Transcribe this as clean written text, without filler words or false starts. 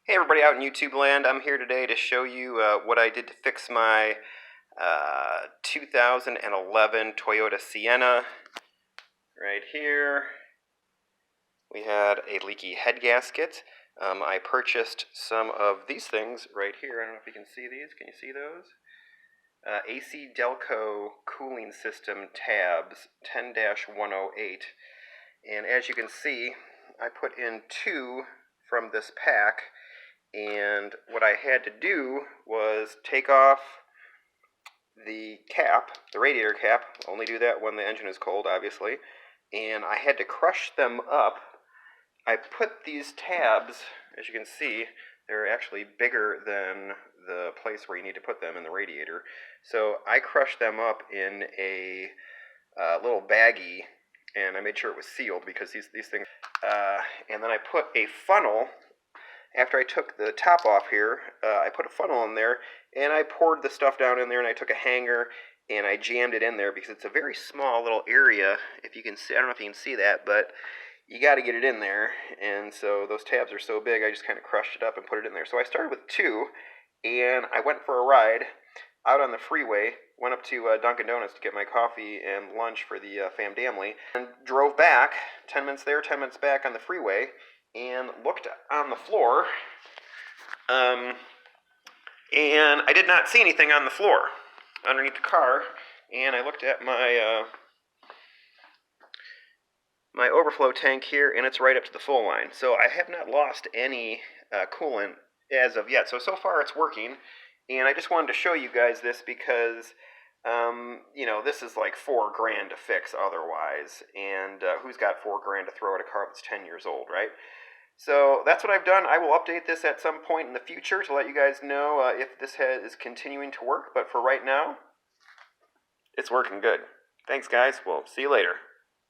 Hey everybody out in YouTube land, I'm here today to show you what I did to fix my 2011 Toyota Sienna. Right here, we had a leaky head gasket. I purchased some of these things right here. I don't know if you can see these. Can you see those? AC Delco cooling system tabs 10-108. And as you can see, I put in two from this pack. And what I had to do was take off the cap, the radiator cap. Only do that when the engine is cold, obviously. And I had to crush them up. I put these tabs, as you can see, they're actually bigger than the place where you need to put them in the radiator. So I crushed them up in a little baggie, and I made sure it was sealed because these things. And then I put a funnel. After I took the top off here, I put a funnel in there, and I poured the stuff down in there, and I took a hanger, and I jammed it in there because it's a very small little area. If you can see, I don't know if you can see that, but you got to get it in there, and so those tabs are so big, I just kind of crushed it up and put it in there. So I started with two, and I went for a ride out on the freeway, went up to Dunkin' Donuts to get my coffee and lunch for the famdamly, and drove back, 10 minutes there, 10 minutes back on the freeway, and looked on the floor, and I did not see anything on the floor underneath the car, and I looked at my my overflow tank here, and it's right up to the full line. So I have not lost any coolant as of yet. So far it's working, and I just wanted to show you guys this because you know, this is like $4 grand to fix otherwise, and who's got $4 grand to throw at a car that's 10 years old, right? So that's what I've done. I will update this at some point in the future to let you guys know if this is continuing to work, but for right now, it's working good. Thanks guys, we'll see you later.